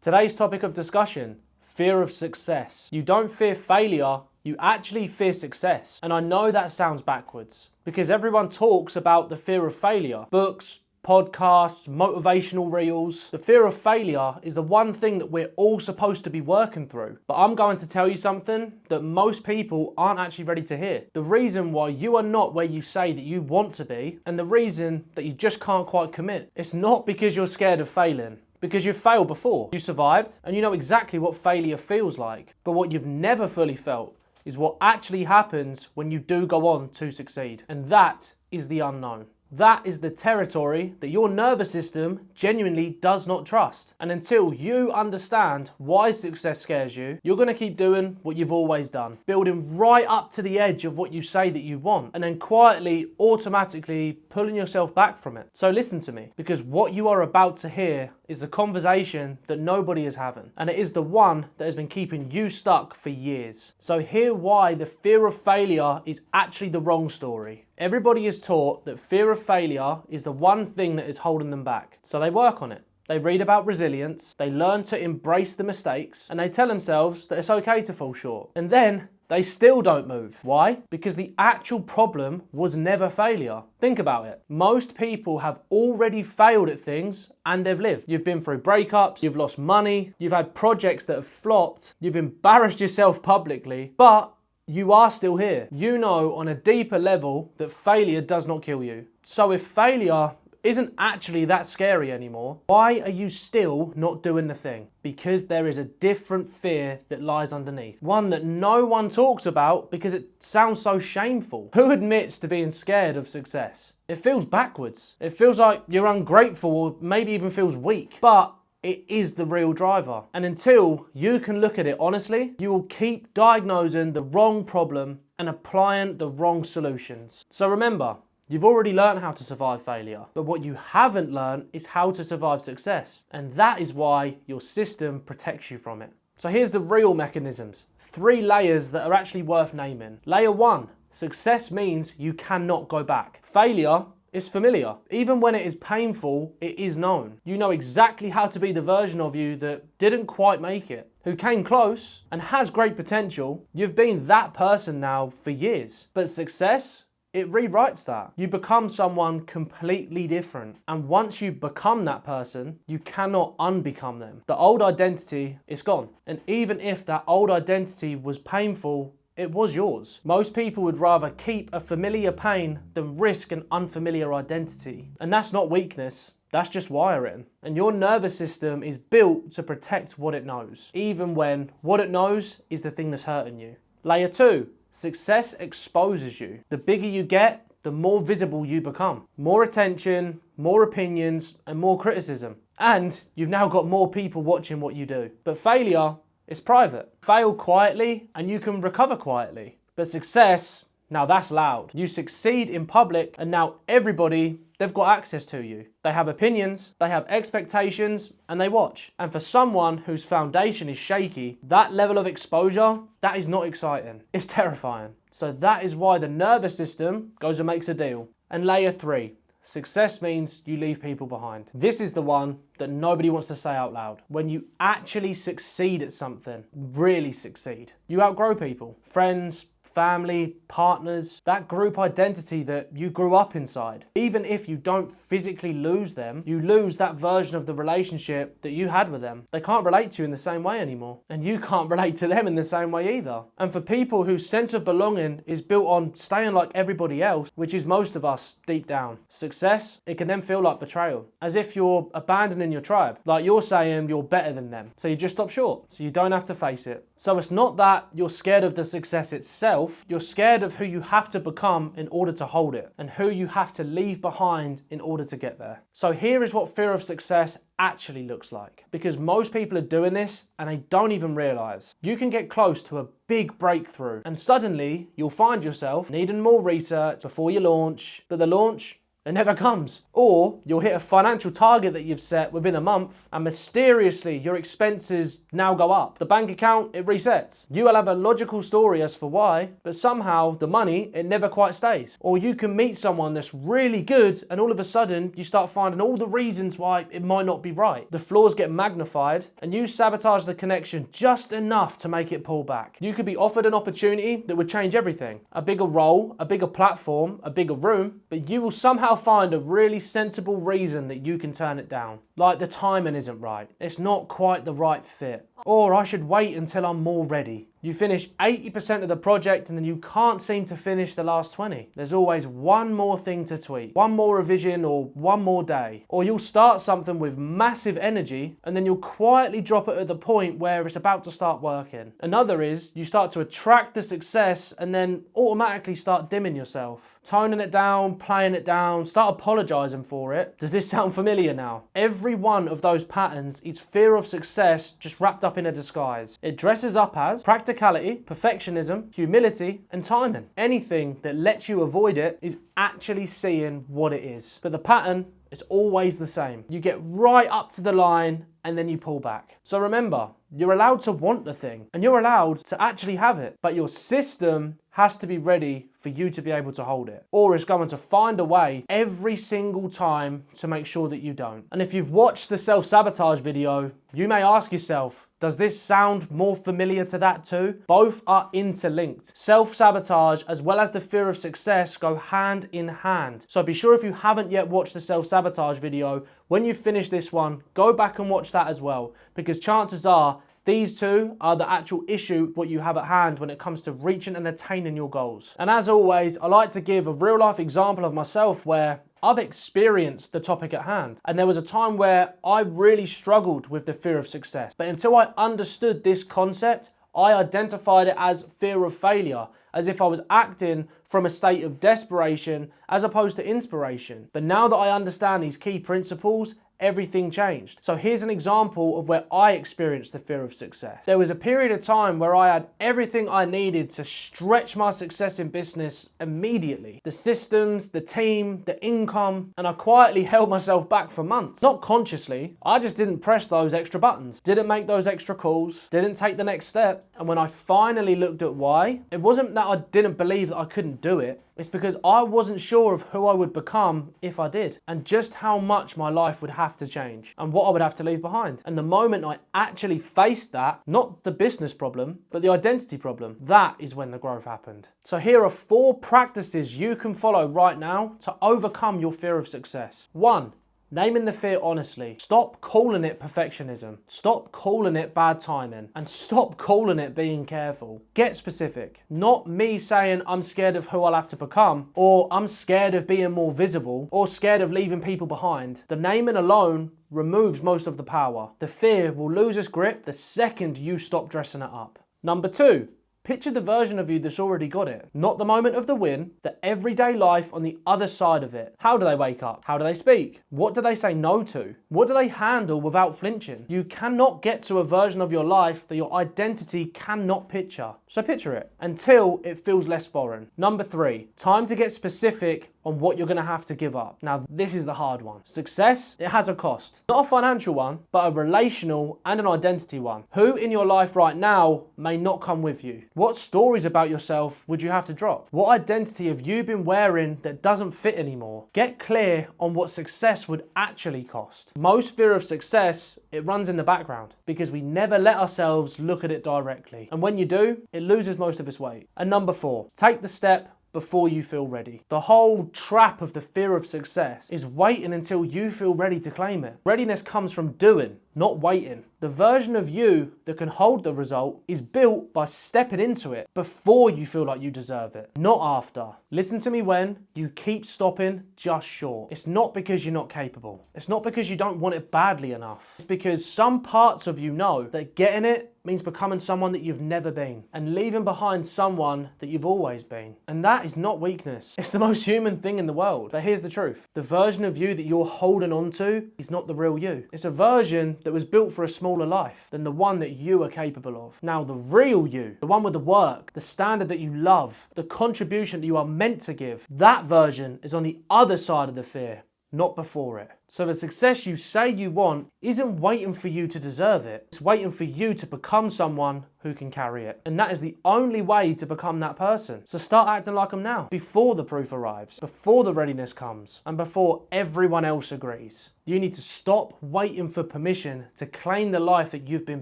Today's topic of discussion, fear of success. You don't fear failure, you actually fear success. And I know that sounds backwards because everyone talks about the fear of failure. Books, podcasts, motivational reels. The fear of failure is the one thing that we're all supposed to be working through. But I'm going to tell you something that most people aren't actually ready to hear. The reason why you are not where you say that you want to be, and the reason that you just can't quite commit, it's not because you're scared of failing. Because you've failed before. You survived, and you know exactly what failure feels like. But what you've never fully felt is what actually happens when you do go on to succeed. And that is the unknown. That is the territory that your nervous system genuinely does not trust. And until you understand why success scares you, you're going to keep doing what you've always done. Building right up to the edge of what you say that you want. And then quietly, automatically pulling yourself back from it. So listen to me, because what you are about to hear is the conversation that nobody is having. And it is the one that has been keeping you stuck for years. So hear why the fear of failure is actually the wrong story. Everybody is taught that fear of failure is the one thing that is holding them back. So they work on it. They read about resilience, they learn to embrace the mistakes, and they tell themselves that it's okay to fall short. And then they still don't move. Why? Because the actual problem was never failure. Think about it. Most people have already failed at things and they've lived. You've been through breakups, you've lost money, you've had projects that have flopped, you've embarrassed yourself publicly, but you are still here. You know on a deeper level that failure does not kill you. So if failure isn't actually that scary anymore, why are you still not doing the thing? Because there is a different fear that lies underneath. One that no one talks about because it sounds so shameful. Who admits to being scared of success? It feels backwards. It feels like you're ungrateful or maybe even feels weak. But it is the real driver. And until you can look at it honestly, you will keep diagnosing the wrong problem and applying the wrong solutions. So remember, you've already learned how to survive failure, but what you haven't learned is how to survive success. And that is why your system protects you from it. So here's the real mechanisms. 3 layers that are actually worth naming. Layer 1, success means you cannot go back. Failure is familiar. Even when it is painful, it is known. You know exactly how to be the version of you that didn't quite make it, who came close and has great potential. You've been that person now for years. But success, it rewrites that. You become someone completely different. And once you become that person, you cannot unbecome them. The old identity is gone. And even if that old identity was painful, it was yours. Most people would rather keep a familiar pain than risk an unfamiliar identity. And that's not weakness, that's just wiring. And your nervous system is built to protect what it knows, even when what it knows is the thing that's hurting you. Layer 2, success exposes you. The bigger you get, the more visible you become. More attention, more opinions, and more criticism. And you've now got more people watching what you do. But failure, it's private. Fail quietly and you can recover quietly. But success, now that's loud. You succeed in public and now everybody, they've got access to you. They have opinions, they have expectations, and they watch. And for someone whose foundation is shaky, that level of exposure, that is not exciting. It's terrifying. So that is why the nervous system goes and makes a deal. And layer 3. Success means you leave people behind. This is the one that nobody wants to say out loud. When you actually succeed at something, really succeed, you outgrow people, friends, family, partners, that group identity that you grew up inside. Even if you don't physically lose them, you lose that version of the relationship that you had with them. They can't relate to you in the same way anymore. And you can't relate to them in the same way either. And for people whose sense of belonging is built on staying like everybody else, which is most of us deep down, success, it can then feel like betrayal. As if you're abandoning your tribe. Like you're saying you're better than them. So you just stop short. So you don't have to face it. So it's not that you're scared of the success itself. You're scared of who you have to become in order to hold it and who you have to leave behind in order to get there. So here is what fear of success actually looks like, because most people are doing this and they don't even realize. You can get close to a big breakthrough and suddenly you'll find yourself needing more research before you launch, but the launch, It never comes. Or you'll hit a financial target that you've set within a month and mysteriously your expenses now go up. The bank account, it resets. You will have a logical story as for why, but somehow the money, it never quite stays. Or you can meet someone that's really good and all of a sudden you start finding all the reasons why it might not be right. The flaws get magnified and you sabotage the connection just enough to make it pull back. You could be offered an opportunity that would change everything. A bigger role, a bigger platform, a bigger room, but you will somehow find a really sensible reason that you can turn it down. Like the timing isn't right. It's not quite the right fit. Or I should wait until I'm more ready. You finish 80% of the project and then you can't seem to finish the last 20. There's always one more thing to tweak, one more revision or one more day. Or you'll start something with massive energy and then you'll quietly drop it at the point where it's about to start working. Another is you start to attract the success and then automatically start dimming yourself. Toning it down, playing it down, start apologizing for it. Does this sound familiar now? Every one of those patterns is fear of success just wrapped up in a disguise. It dresses up as practicality, perfectionism, humility, and timing. Anything that lets you avoid it is actually seeing what it is. But the pattern is always the same. You get right up to the line and then you pull back. So remember, you're allowed to want the thing and you're allowed to actually have it, but your system has to be ready for you to be able to hold it, or it's going to find a way every single time to make sure that you don't. And if you've watched the self-sabotage video, you may ask yourself, does this sound more familiar to that too? Both are interlinked. Self-sabotage as well as the fear of success go hand in hand. So be sure if you haven't yet watched the self-sabotage video, when you finish this one, go back and watch that as well, because chances are these two are the actual issue what you have at hand when it comes to reaching and attaining your goals. And as always, I like to give a real life example of myself where I've experienced the topic at hand. And there was a time where I really struggled with the fear of success. But until I understood this concept, I identified it as fear of failure, as if I was acting from a state of desperation as opposed to inspiration. But now that I understand these key principles, everything changed. So here's an example of where I experienced the fear of success. There was a period of time where I had everything I needed to stretch my success in business immediately. The systems, the team, the income, and I quietly held myself back for months. Not consciously, I just didn't press those extra buttons, didn't make those extra calls, didn't take the next step. And when I finally looked at why, it wasn't that I didn't believe that I couldn't do it. It's because I wasn't sure of who I would become if I did, and just how much my life would have to change and what I would have to leave behind. And the moment I actually faced that, not the business problem, but the identity problem, that is when the growth happened. So here are 4 practices you can follow right now to overcome your fear of success. 1. Naming the fear honestly. Stop calling it perfectionism. Stop calling it bad timing. And stop calling it being careful. Get specific. Not me saying I'm scared of who I'll have to become, or I'm scared of being more visible, or scared of leaving people behind. The naming alone removes most of the power. The fear will lose its grip the second you stop dressing it up. Number 2. Picture the version of you that's already got it. Not the moment of the win, the everyday life on the other side of it. How do they wake up? How do they speak? What do they say no to? What do they handle without flinching? You cannot get to a version of your life that your identity cannot picture. So picture it until it feels less foreign. Number 3, time to get specific on what you're going to have to give up. Now, this is the hard one. Success, it has a cost. Not a financial one, but a relational and an identity one. Who in your life right now may not come with you? What stories about yourself would you have to drop? What identity have you been wearing that doesn't fit anymore? Get clear on what success would actually cost. Most fear of success, it runs in the background because we never let ourselves look at it directly. And when you do, it loses most of its weight. And number 4, take the step before you feel ready. The whole trap of the fear of success is waiting until you feel ready to claim it. Readiness comes from doing, not waiting. The version of you that can hold the result is built by stepping into it before you feel like you deserve it, not after. Listen to me when you keep stopping just short. It's not because you're not capable. It's not because you don't want it badly enough. It's because some parts of you know that getting it means becoming someone that you've never been and leaving behind someone that you've always been. And that is not weakness. It's the most human thing in the world. But here's the truth. The version of you that you're holding on to is not the real you. It's a version that was built for a smaller life than the one that you are capable of. Now, the real you, the one with the work, the standard that you love, the contribution that you are meant to give, that version is on the other side of the fear, not before it. So the success you say you want isn't waiting for you to deserve it. It's waiting for you to become someone who can carry it. And that is the only way to become that person. So start acting like them now, before the proof arrives, before the readiness comes, and before everyone else agrees. You need to stop waiting for permission to claim the life that you've been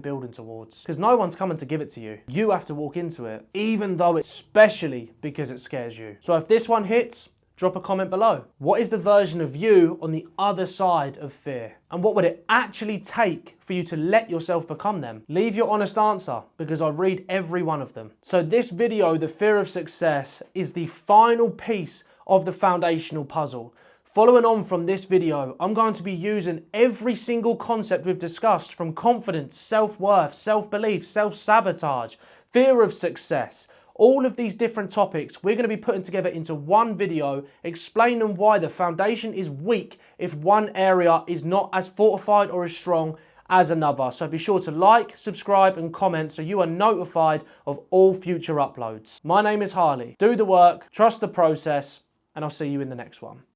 building towards. Because no one's coming to give it to you. You have to walk into it, even though it's especially because it scares you. So if this one hits, drop a comment below. What is the version of you on the other side of fear? And what would it actually take for you to let yourself become them? Leave your honest answer, because I read every one of them. So this video, the fear of success, is the final piece of the foundational puzzle. Following on from this video, I'm going to be using every single concept we've discussed, from confidence, self-worth, self-belief, self-sabotage, fear of success. All of these different topics we're going to be putting together into one video, explaining why the foundation is weak if one area is not as fortified or as strong as another. So be sure to like, subscribe and comment so you are notified of all future uploads. My name is Harley. Do the work, trust the process, and I'll see you in the next one.